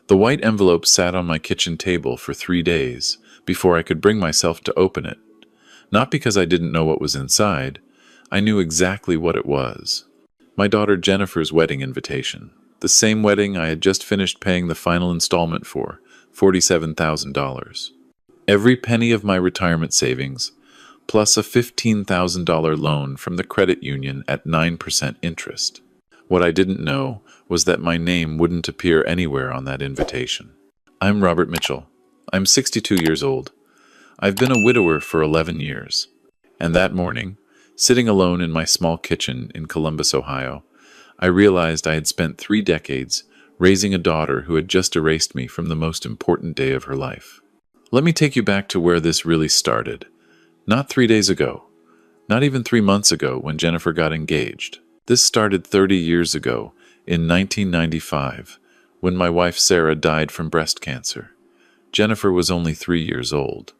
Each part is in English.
The white envelope sat on my kitchen table for 3 days before I could bring myself to open it. Not because I didn't know what was inside, I knew exactly what it was. My daughter Jennifer's wedding invitation. The same wedding I had just finished paying the final installment for, $47,000. Every penny of my retirement savings, plus a $15,000 loan from the credit union at 9% interest. What I didn't know was that my name wouldn't appear anywhere on that invitation. I'm Robert Mitchell. I'm 62 years old. I've been a widower for 11 years. And that morning, sitting alone in my small kitchen in Columbus, Ohio, I realized I had spent 3 decades raising a daughter who had just erased me from the most important day of her life. Let me take you back to where this really started. Not 3 days ago, not even 3 months ago when Jennifer got engaged. This started 30 years ago in 1995 when my wife Sarah died from breast cancer. Jennifer was only 3 years old.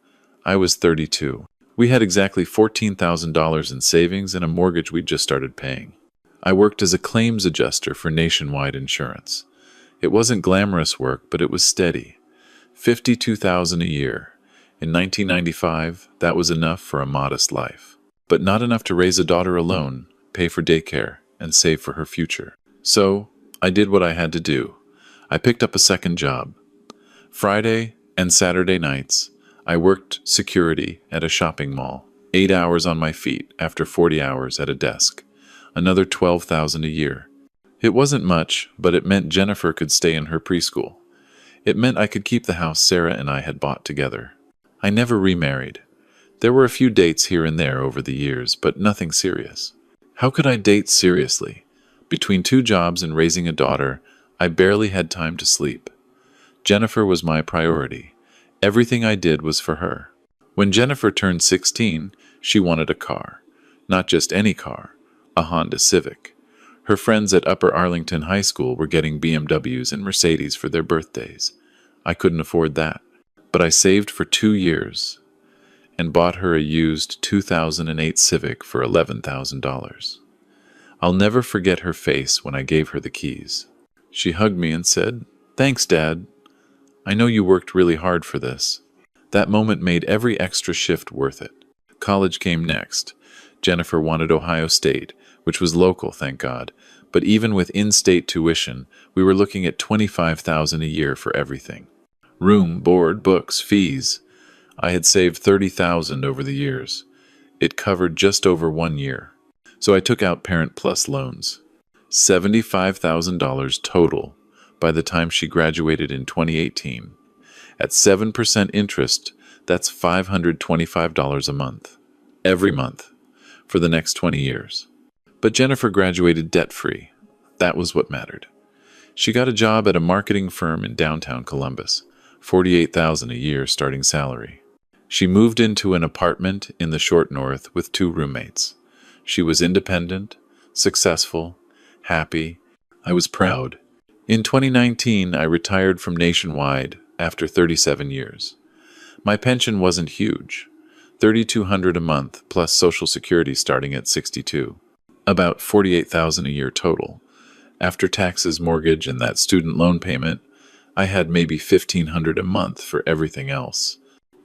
I was 32. We had exactly $14,000 in savings and a mortgage we'd just started paying. I worked as a claims adjuster for nationwide insurance. It wasn't glamorous work, but it was steady. $52,000 a year. In 1995, that was enough for a modest life. But not enough to raise a daughter alone, pay for daycare, and save for her future. So, I did what I had to do. I picked up a second job. Friday and Saturday nights, I worked security at a shopping mall, 8 hours on my feet after 40 hours at a desk. Another $12,000 a year. It wasn't much, but it meant Jennifer could stay in her preschool. It meant I could keep the house Sarah and I had bought together. I never remarried. There were a few dates here and there over the years, but nothing serious. How could I date seriously? Between 2 jobs and raising a daughter, I barely had time to sleep. Jennifer was my priority. Everything I did was for her. When Jennifer turned 16, she wanted a car. Not just any car, a Honda Civic. Her friends at Upper Arlington High School were getting BMWs and Mercedes for their birthdays. I couldn't afford that. But I saved for 2 years and bought her a used 2008 Civic for $11,000. I'll never forget her face when I gave her the keys. She hugged me and said, "Thanks, Dad. I know you worked really hard for this." That moment made every extra shift worth it. College came next. Jennifer wanted Ohio State, which was local, thank God. But even with in-state tuition, we were looking at $25,000 a year for everything. Room, board, books, fees. I had saved $30,000 over the years. It covered just over 1 year. So I took out Parent Plus loans. $75,000 total by the time she graduated in 2018. At 7% interest, that's $525 a month. Every month. For the next 20 years. But Jennifer graduated debt-free. That was what mattered. She got a job at a marketing firm in downtown Columbus, $48,000 a year starting salary. She moved into an apartment in the short north with 2 roommates. She was independent, successful, happy. I was proud. In 2019, I retired from Nationwide after 37 years. My pension wasn't huge. $3,200 a month plus Social Security starting at 62. About $48,000 a year total. After taxes, mortgage, and that student loan payment, I had maybe $1,500 a month for everything else.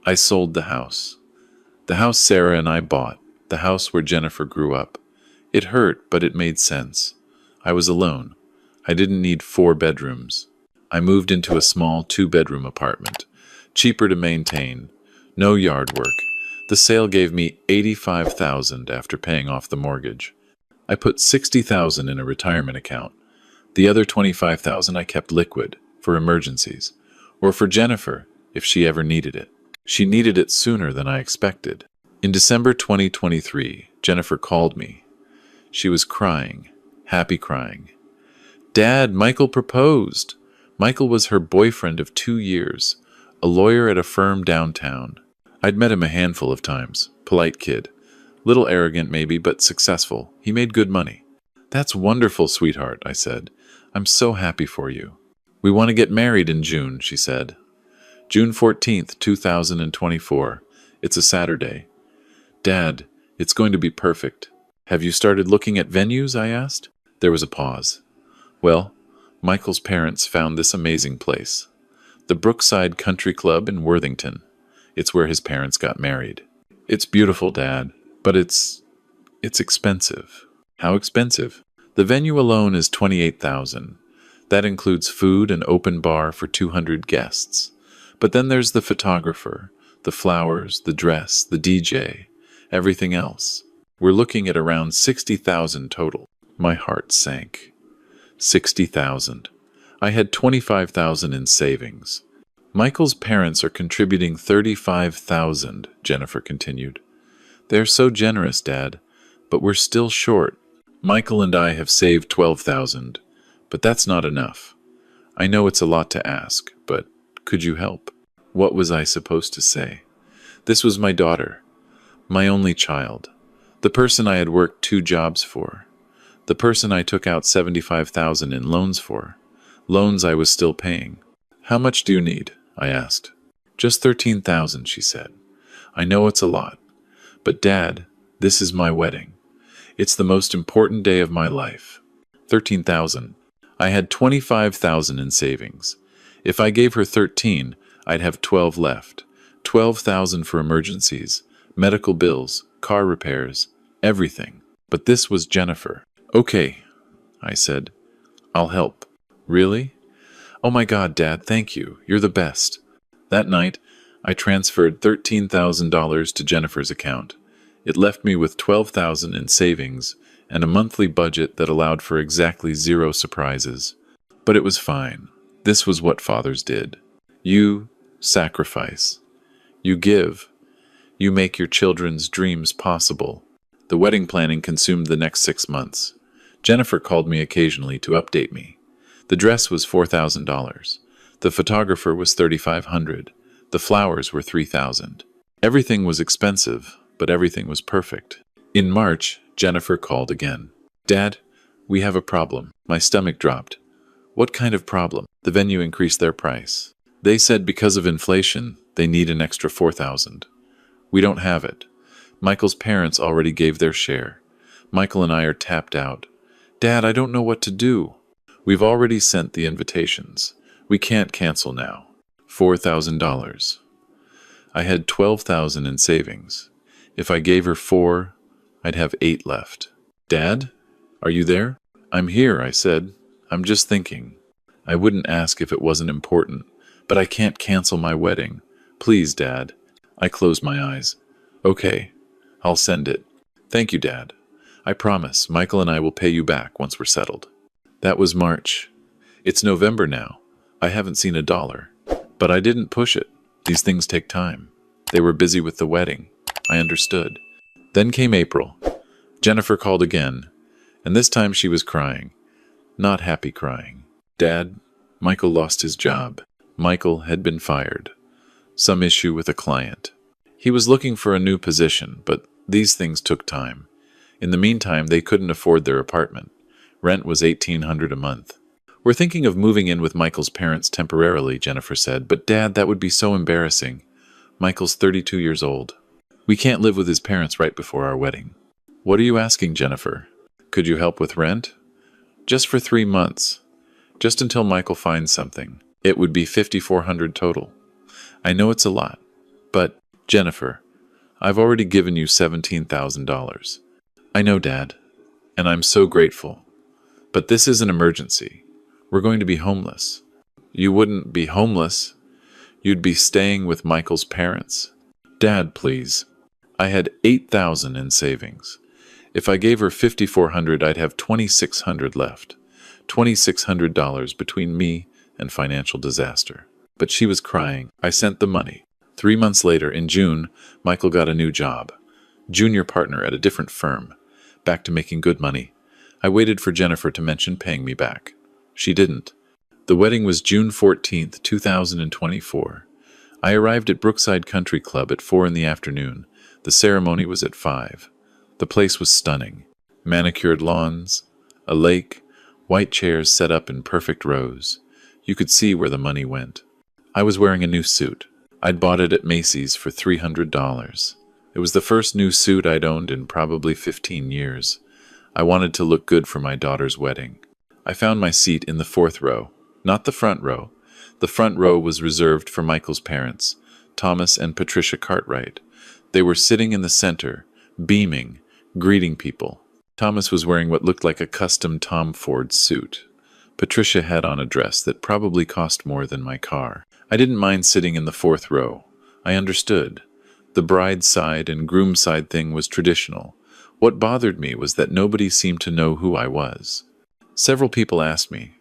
I sold the house. The house Sarah and I bought, the house where Jennifer grew up. It hurt, but it made sense. I was alone. I didn't need 4 bedrooms. I moved into a small 2-bedroom apartment. Cheaper to maintain. No yard work. The sale gave me $85,000 after paying off the mortgage. I put $60,000 in a retirement account. The other $25,000 I kept liquid for emergencies, or for Jennifer if she ever needed it. She needed it sooner than I expected. In December 2023, Jennifer called me. She was crying, happy crying. "Dad, Michael proposed." Michael was her boyfriend of 2 years, a lawyer at a firm downtown. I'd met him a handful of times. Polite kid. Little arrogant maybe, but successful. He made good money. "That's wonderful, sweetheart," I said. "I'm so happy for you." "We want to get married in June," she said. June 14th, 2024. It's a Saturday. "Dad, it's going to be perfect." "Have you started looking at venues?" I asked. There was a pause. "Well, Michael's parents found this amazing place, the Brookside Country Club in Worthington. It's where his parents got married. It's beautiful, Dad, but it's expensive. How expensive? The venue alone is $28,000. That includes food and open bar for 200 guests. But then there's the photographer, the flowers, the dress, the DJ, everything else. We're looking at around $60,000 total. My heart sank. $60,000. I had $25,000 in savings. Michael's parents are contributing $35,000, Jennifer continued. They're so generous, Dad, but we're still short. Michael and I have saved $12,000, but that's not enough. I know it's a lot to ask, but could you help? What was I supposed to say? This was my daughter, my only child, the person I had worked 2 jobs for, the person I took out $75,000 in loans for, loans I was still paying. How much do you need? I asked. Just $13,000, she said. I know it's a lot, but Dad, this is my wedding. It's the most important day of my life. $13,000. I had $25,000 in savings. If I gave her 13, I'd have 12 left. 12,000 for emergencies, medical bills, car repairs, everything. But this was Jennifer. Okay, I said. I'll help. Really? Oh my God, Dad, thank you. You're the best. That night, I transferred $13,000 to Jennifer's account. It left me with $12,000 in savings and a monthly budget that allowed for exactly 0 surprises. But it was fine. This was what fathers did. You sacrifice. You give. You make your children's dreams possible. The wedding planning consumed the next 6 months. Jennifer called me occasionally to update me. The dress was $4,000. The photographer was $3,500. The flowers were $3,000. Everything was expensive, but everything was perfect. In March, Jennifer called again. Dad, we have a problem. My stomach dropped. What kind of problem? The venue increased their price. They said because of inflation, they need an extra $4,000. We don't have it. Michael's parents already gave their share. Michael and I are tapped out. Dad, I don't know what to do. We've already sent the invitations. We can't cancel now. $4,000. I had $12,000 in savings. If I gave her 4, I'd have 8 left. Dad, are you there? I'm here, I said. I'm just thinking. I wouldn't ask if it wasn't important, but I can't cancel my wedding. Please, Dad. I closed my eyes. Okay, I'll send it. Thank you, Dad. I promise Michael and I will pay you back once we're settled. That was March. It's November now. I haven't seen a dollar. But I didn't push it. These things take time. They were busy with the wedding. I understood. Then came April. Jennifer called again, and this time she was crying. Not happy crying. Dad, Michael lost his job. Michael had been fired. Some issue with a client. He was looking for a new position, but these things took time. In the meantime, they couldn't afford their apartment. Rent was $1,800 a month. We're thinking of moving in with Michael's parents temporarily, Jennifer said, but Dad, that would be so embarrassing. Michael's 32 years old. We can't live with his parents right before our wedding. What are you asking, Jennifer? Could you help with rent? Just for 3 months. Just until Michael finds something. It would be $5,400 total. I know it's a lot, but, Jennifer, I've already given you $17,000. I know, Dad, and I'm so grateful. But this is an emergency. We're going to be homeless. You wouldn't be homeless. You'd be staying with Michael's parents. Dad, please. I had $8,000 in savings. If I gave her $5,400, I'd have $2,600 left. $2,600 between me and financial disaster. But she was crying. I sent the money. 3 months later, in June, Michael got a new job. Junior partner at a different firm. Back to making good money. I waited for Jennifer to mention paying me back. She didn't. The wedding was June 14th, 2024. I arrived at Brookside Country Club at 4 in the afternoon. The ceremony was at 5. The place was stunning. Manicured lawns, a lake, white chairs set up in perfect rows. You could see where the money went. I was wearing a new suit. I'd bought it at Macy's for $300. It was the first new suit I'd owned in probably 15 years. I wanted to look good for my daughter's wedding. I found my seat in the fourth row, not the front row. The front row was reserved for Michael's parents, Thomas and Patricia Cartwright. They were sitting in the center, beaming, greeting people. Thomas was wearing what looked like a custom Tom Ford suit. Patricia had on a dress that probably cost more than my car. I didn't mind sitting in the fourth row. I understood. The bride's side and groom's side thing was traditional. What bothered me was that nobody seemed to know who I was. Several people asked me,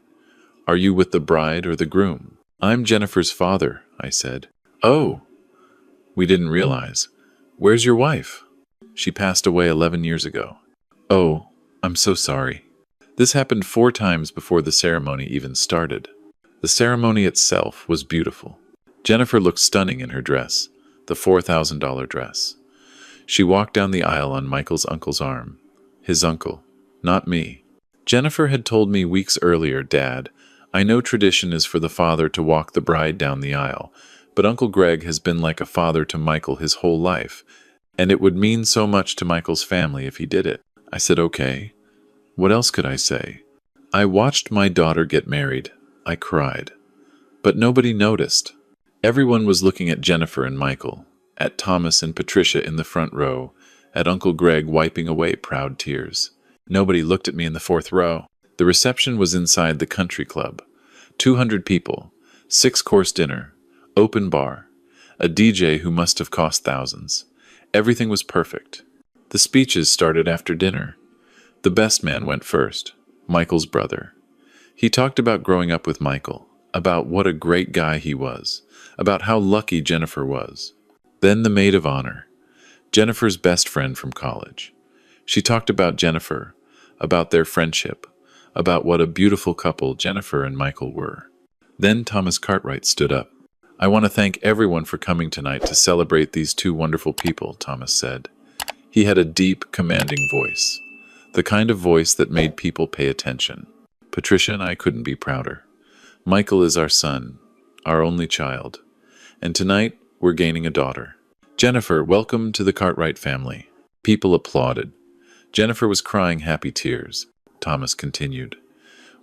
"Are you with the bride or the groom?" "I'm Jennifer's father," I said. "Oh, we didn't realize. Where's your wife?" "She passed away 11 years ago." "Oh, I'm so sorry." This happened 4 times before the ceremony even started. The ceremony itself was beautiful. Jennifer looked stunning in her dress, the $4,000 dress. She walked down the aisle on Michael's uncle's arm. His uncle, not me. Jennifer had told me weeks earlier, "Dad, I know tradition is for the father to walk the bride down the aisle, but Uncle Greg has been like a father to Michael his whole life, and it would mean so much to Michael's family if he did it." I said, "Okay." What else could I say? I watched my daughter get married. I cried. But nobody noticed. Everyone was looking at Jennifer and Michael, at Thomas and Patricia in the front row, at Uncle Greg wiping away proud tears. Nobody looked at me in the fourth row. The reception was inside the country club. 200 people, 6-course dinner, open bar, a DJ who must have cost thousands. Everything was perfect. The speeches started after dinner. The best man went first, Michael's brother. He talked about growing up with Michael, about what a great guy he was, about how lucky Jennifer was. Then the maid of honor, Jennifer's best friend from college. She talked about Jennifer, about their friendship, about what a beautiful couple Jennifer and Michael were. Then Thomas Cartwright stood up. "I want to thank everyone for coming tonight to celebrate these 2 wonderful people," Thomas said. He had a deep, commanding voice. The kind of voice that made people pay attention. Patricia and I couldn't be prouder. Michael is our son, our only child. And tonight, we're gaining a daughter. "Jennifer, welcome to the Cartwright family." People applauded. Jennifer was crying happy tears. Thomas continued.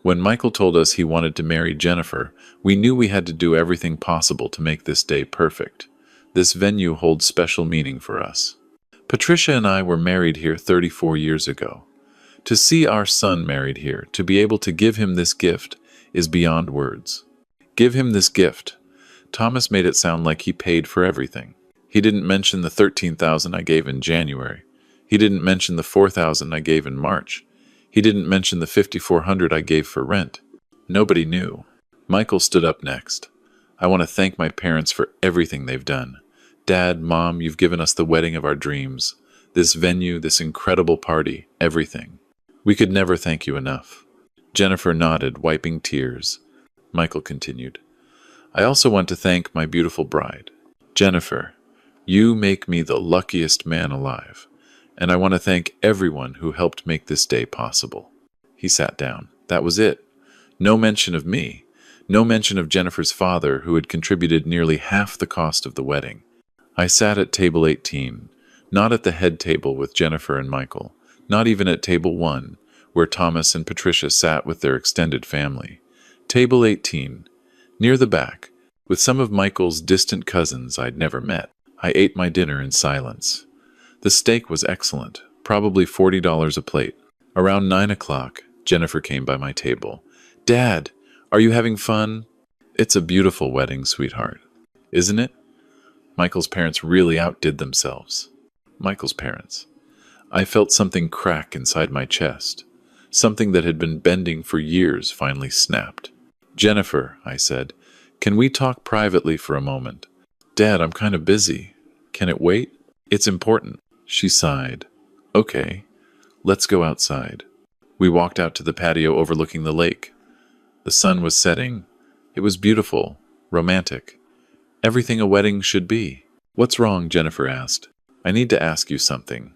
"When Michael told us he wanted to marry Jennifer, we knew we had to do everything possible to make this day perfect. This venue holds special meaning for us. Patricia and I were married here 34 years ago. To see our son married here, to be able to give him this gift, is beyond words. Give him this gift." Thomas made it sound like he paid for everything. He didn't mention the $13,000 I gave in January. He didn't mention the $4,000 I gave in March. He didn't mention the $5,400 I gave for rent. Nobody knew. Michael stood up next. "I want to thank my parents for everything they've done. Dad, Mom, you've given us the wedding of our dreams. This venue, this incredible party, everything. We could never thank you enough." Jennifer nodded, wiping tears. Michael continued. "I also want to thank my beautiful bride. Jennifer, you make me the luckiest man alive. And I want to thank everyone who helped make this day possible." He sat down. That was it. No mention of me. No mention of Jennifer's father, who had contributed nearly half the cost of the wedding. I sat at table 18, not at the head table with Jennifer and Michael, not even at table 1, where Thomas and Patricia sat with their extended family. Table 18, near the back, with some of Michael's distant cousins I'd never met. I ate my dinner in silence. The steak was excellent, probably $40 a plate. Around 9 o'clock, Jennifer came by my table. "Dad, are you having fun?" "It's a beautiful wedding, sweetheart. Isn't it?" Michael's parents really outdid themselves. Michael's parents. I felt something crack inside my chest. Something that had been bending for years finally snapped. "Jennifer," I said, "can we talk privately for a moment?" "Dad, I'm kind of busy. Can it wait? It's important." She sighed. "Okay, let's go outside." We walked out to the patio overlooking the lake. The sun was setting. It was beautiful, romantic. Everything a wedding should be. "What's wrong?" Jennifer asked. "I need to ask you something.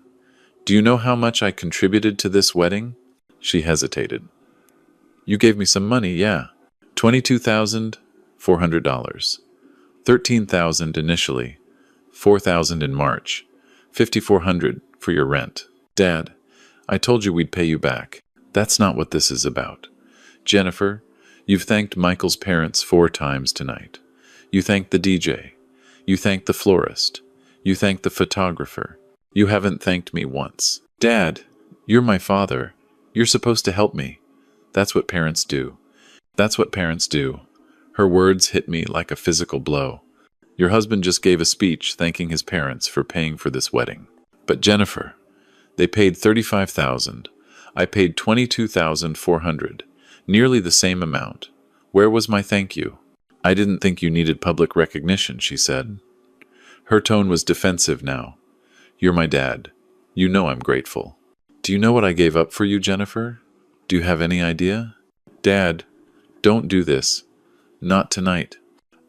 Do you know how much I contributed to this wedding?" She hesitated. "You gave me some money, yeah. $22,400. $13,000 initially. $4,000 in March. $5,400 for your rent. Dad, I told you we'd pay you back. That's not what this is about. Jennifer, you've thanked Michael's parents 4 times tonight. You thanked the DJ. You thanked the florist. You thanked the photographer. You haven't thanked me once. Dad, you're my father. You're supposed to help me. That's what parents do. That's what parents do. Her words hit me like a physical blow. Your husband just gave a speech thanking his parents for paying for this wedding. But Jennifer, they paid $35,000. I paid $22,400, nearly the same amount. Where was my thank you? I didn't think you needed public recognition, she said. Her tone was defensive now. You're my dad. You know I'm grateful. Do you know what I gave up for you, Jennifer? Do you have any idea? Dad, don't do this. Not tonight.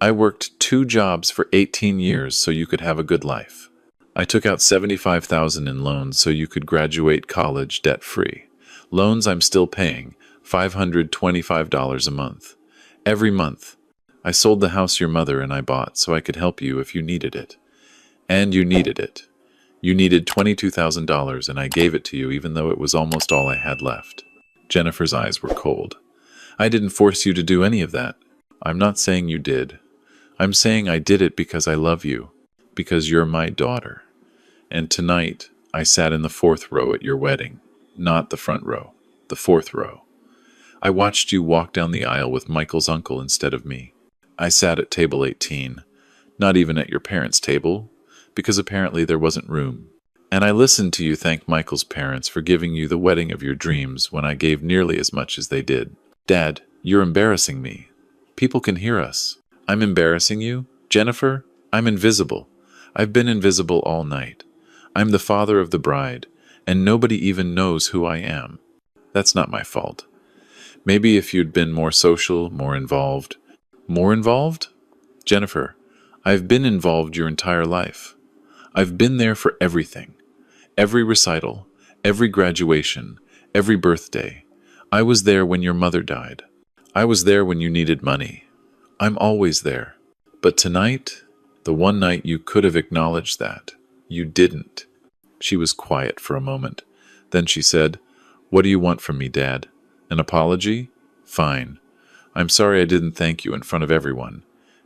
I worked 2 jobs for 18 years so you could have a good life. I took out $75,000 in loans so you could graduate college debt-free. Loans I'm still paying, $525 a month. Every month. I sold the house your mother and I bought so I could help you if you needed it. And you needed it. You needed $22,000 and I gave it to you even though it was almost all I had left. Jennifer's eyes were cold. I didn't force you to do any of that. I'm not saying you did. I'm saying I did it because I love you. Because you're my daughter. And tonight, I sat in the 4th row at your wedding. Not the front row. The 4th row. I watched you walk down the aisle with Michael's uncle instead of me. I sat at table 18. Not even at your parents' table. Because apparently there wasn't room. And I listened to you thank Michael's parents for giving you the wedding of your dreams when I gave nearly as much as they did. Dad, you're embarrassing me. People can hear us. I'm embarrassing you? Jennifer, I'm invisible. I've been invisible all night. I'm the father of the bride, and nobody even knows who I am. That's not my fault. Maybe if you'd been more social, more involved. More involved? Jennifer, I've been involved your entire life. I've been there for everything. Every recital, every graduation, every birthday. I was there when your mother died. I was there when you needed money. I'm always there. But tonight, the one night you could have acknowledged that, you didn't. She was quiet for a moment. Then she said, What do you want from me, Dad? An apology? Fine. I'm sorry I didn't thank you in front of everyone.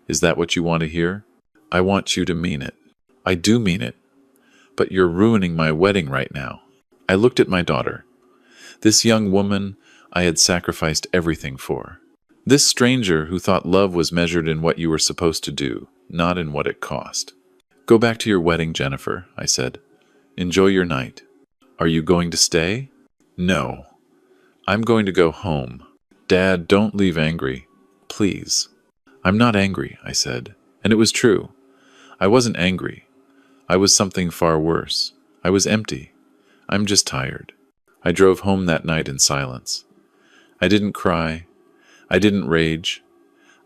Is that what you want to hear? I want you to mean it. I do mean it. But you're ruining my wedding right now. I looked at my daughter. This young woman I had sacrificed everything for. This stranger who thought love was measured in what you were supposed to do, not in what it cost. Go back to your wedding, Jennifer, I said. Enjoy your night. Are you going to stay? No. I'm going to go home. Dad, don't leave angry. Please. I'm not angry, I said. And it was true. I wasn't angry. I was something far worse. I was empty. I'm just tired. I drove home that night in silence. I didn't cry. I didn't rage.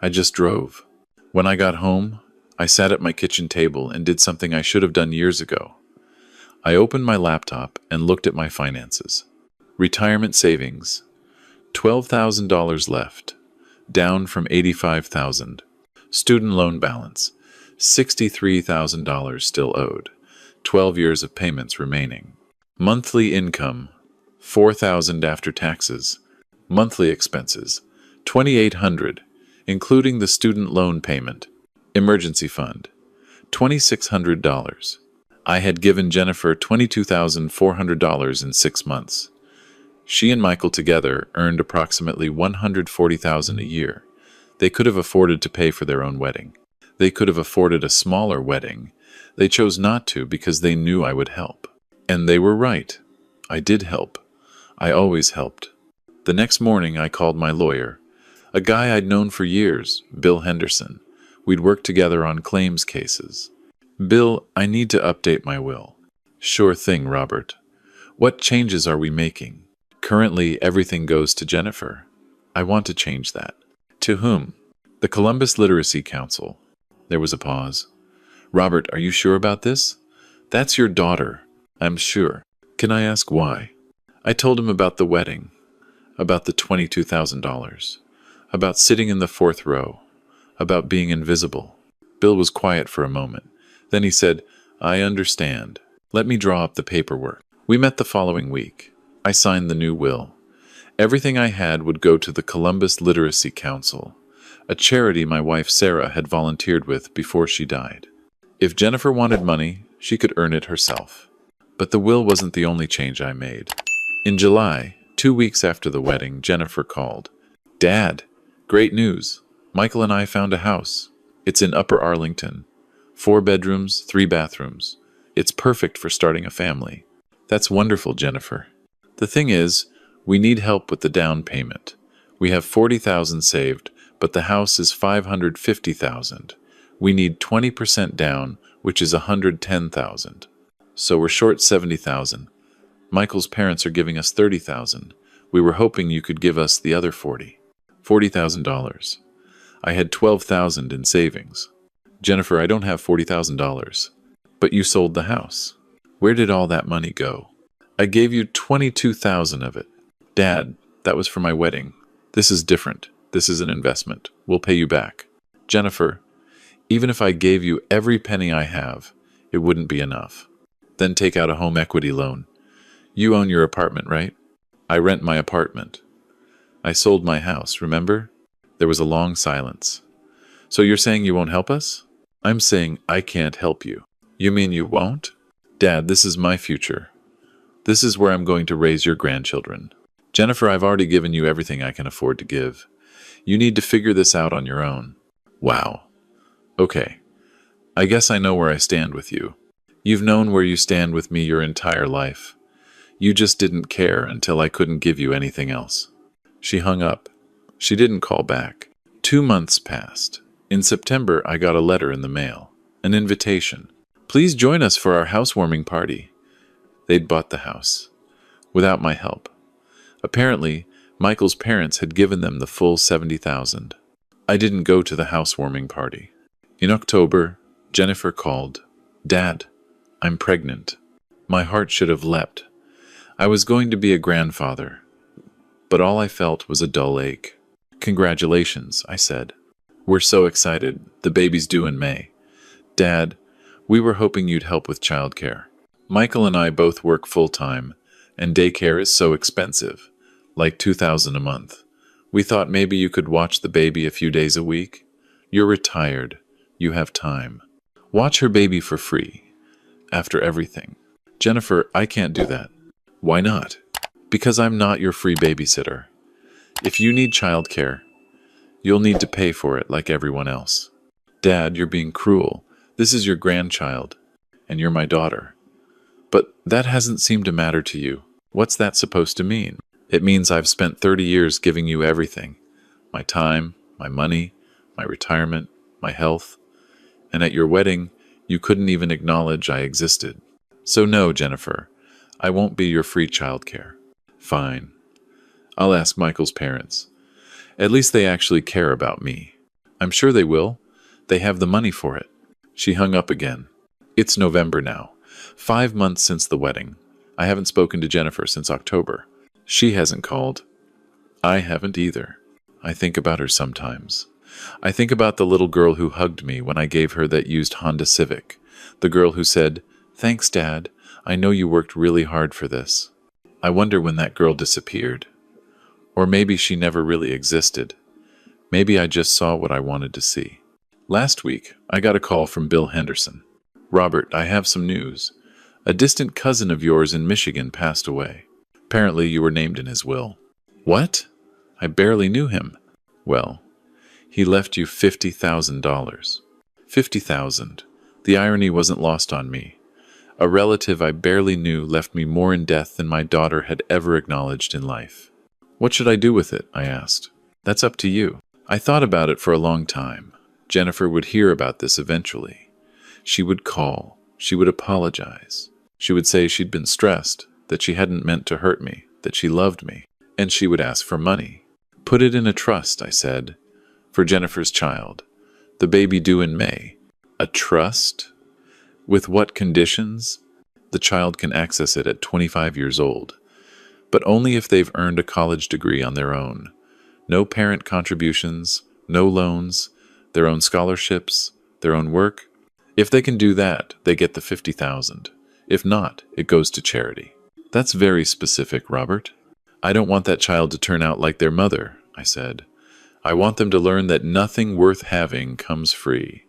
I just drove. When I got home, I sat at my kitchen table and did something I should have done years ago. I opened my laptop and looked at my finances. Retirement savings. $12,000 left, down from $85,000. Student loan balance. $63,000 still owed. 12 years of payments remaining. Monthly income. $4,000 after taxes. Monthly expenses. $2,800, including the student loan payment. Emergency fund. $2,600. I had given Jennifer $22,400 in 6 months. She and Michael together earned approximately $140,000 a year. They could have afforded to pay for their own wedding. They could have afforded a smaller wedding. They chose not to because they knew I would help. And they were right. I did help. I always helped. The next morning I called my lawyer, a guy I'd known for years, Bill Henderson. We'd worked together on claims cases. Bill, I need to update my will. Sure thing, Robert. What changes are we making? Currently, everything goes to Jennifer. I want to change that. To whom? The Columbus Literacy Council. There was a pause. Robert, are you sure about this? That's your daughter. I'm sure. Can I ask why? I told him about the wedding, about the $22,000, about sitting in the 4th row, about being invisible. Bill was quiet for a moment. Then he said, I understand. Let me draw up the paperwork. We met the following week. I signed the new will. Everything I had would go to the Columbus Literacy Council, a charity my wife Sarah had volunteered with before she died. If Jennifer wanted money, she could earn it herself. But the will wasn't the only change I made. In July, 2 weeks after the wedding, Jennifer called. "Dad, great news. Michael and I found a house. It's in Upper Arlington. 4 bedrooms, 3 bathrooms. It's perfect for starting a family." "That's wonderful, Jennifer. The thing is, we need help with the down payment. We have $40,000 saved, but the house is $550,000. We need 20% down, which is $110,000. So we're short $70,000. Michael's parents are giving us $30,000. We were hoping you could give us the other $40,000. I had $12,000 in savings." "Jennifer, I don't have $40,000. But you sold the house. Where did all that money go?" "I gave you $22,000 of it." "Dad, that was for my wedding. This is different. This is an investment. We'll pay you back." "Jennifer, even if I gave you every penny I have, it wouldn't be enough." "Then take out a home equity loan. You own your apartment, right?" "I rent my apartment." "I sold my house, remember?" There was a long silence. "So you're saying you won't help us?" "I'm saying I can't help you." "You mean you won't?" "Dad, this is my future. This is where I'm going to raise your grandchildren." "Jennifer, I've already given you everything I can afford to give. You need to figure this out on your own." "Wow. Okay. I guess I know where I stand with you. You've known where you stand with me your entire life. You just didn't care until I couldn't give you anything else." She hung up. She didn't call back. 2 months passed. In September, I got a letter in the mail. An invitation. "Please join us for our housewarming party." They'd bought the house. Without my help. Apparently, Michael's parents had given them the full $70,000. I didn't go to the housewarming party. In October, Jennifer called. "Dad, I'm pregnant." My heart should have leapt. I was going to be a grandfather. But all I felt was a dull ache. "Congratulations," I said. "We're so excited. The baby's due in May." "Dad, we were hoping you'd help with childcare. Michael and I both work full-time, and daycare is so expensive, like $2,000 a month. We thought maybe you could watch the baby a few days a week. You're retired. You have time. Watch her baby for free. After everything." "Jennifer, I can't do that." "Why not?" "Because I'm not your free babysitter. If you need childcare, you'll need to pay for it like everyone else." "Dad, you're being cruel. This is your grandchild, and you're my daughter." "But that hasn't seemed to matter to you." "What's that supposed to mean?" "It means I've spent 30 years giving you everything. My time, my money, my retirement, my health. And at your wedding, you couldn't even acknowledge I existed. So no, Jennifer, I won't be your free childcare." "Fine. I'll ask Michael's parents. At least they actually care about me." "I'm sure they will. They have the money for it." She hung up again. It's November now. 5 months since the wedding. I haven't spoken to Jennifer since October. She hasn't called. I haven't either. I think about her sometimes. I think about the little girl who hugged me when I gave her that used Honda Civic. The girl who said, "Thanks, Dad. I know you worked really hard for this." I wonder when that girl disappeared. Or maybe she never really existed. Maybe I just saw what I wanted to see. Last week, I got a call from Bill Henderson. "Robert, I have some news. A distant cousin of yours in Michigan passed away. Apparently you were named in his will." "What? I barely knew him." "Well, he left you $50,000. $50,000. The irony wasn't lost on me. A relative I barely knew left me more in death than my daughter had ever acknowledged in life." "What should I do with it?" I asked. "That's up to you." I thought about it for a long time. Jennifer would hear about this eventually. She would call. She would apologize. She would say she'd been stressed, that she hadn't meant to hurt me, that she loved me, and she would ask for money. "Put it in a trust," I said, "for Jennifer's child. The baby due in May." "A trust? With what conditions?" "The child can access it at 25 years old, but only if they've earned a college degree on their own. No parent contributions, no loans, their own scholarships, their own work. If they can do that, they get the $50,000. If not, it goes to charity." "That's very specific, Robert." I don't want that child to turn out like their mother, I said. I want them to learn that nothing worth having comes free.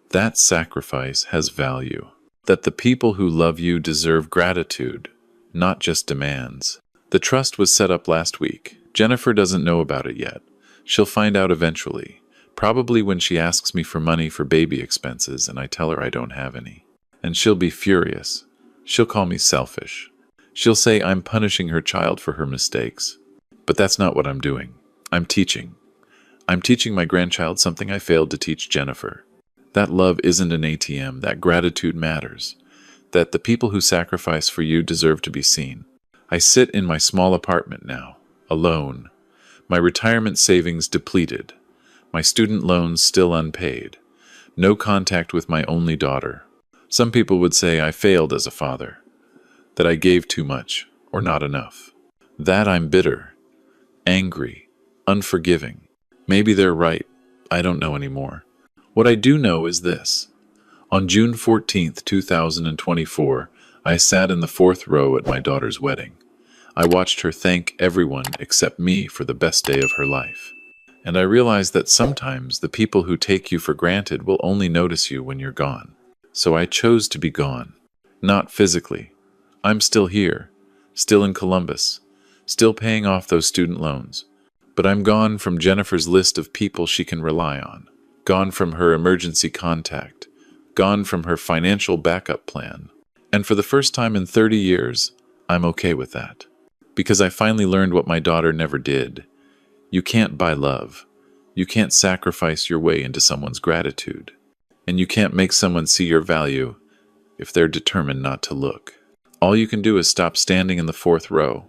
That sacrifice has value. That the people who love you deserve gratitude, not just demands. The trust was set up last week. Jennifer doesn't know about it yet. She'll find out eventually, probably when she asks me for money for baby expenses and I tell her I don't have any. And she'll be furious. She'll call me selfish. She'll say I'm punishing her child for her mistakes. But that's not what I'm doing. I'm teaching. I'm teaching my grandchild something I failed to teach Jennifer. That love isn't an ATM, that gratitude matters. That the people who sacrifice for you deserve to be seen. I sit in my small apartment now, alone. My retirement savings depleted. My student loans still unpaid. No contact with my only daughter. Some people would say I failed as a father. That I gave too much, or not enough. That I'm bitter, angry, unforgiving. Maybe they're right. I don't know anymore. What I do know is this. On June 14th, 2024, I sat in the fourth row at my daughter's wedding. I watched her thank everyone except me for the best day of her life. And I realized that sometimes the people who take you for granted will only notice you when you're gone. So I chose to be gone. Not physically. I'm still here, still in Columbus, still paying off those student loans. But I'm gone from Jennifer's list of people she can rely on. Gone from her emergency contact. Gone from her financial backup plan. And for the first time in 30 years, I'm okay with that. Because I finally learned what my daughter never did. You can't buy love. You can't sacrifice your way into someone's gratitude. And you can't make someone see your value if they're determined not to look. All you can do is stop standing in the fourth row,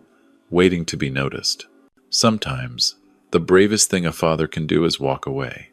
waiting to be noticed. Sometimes, the bravest thing a father can do is walk away.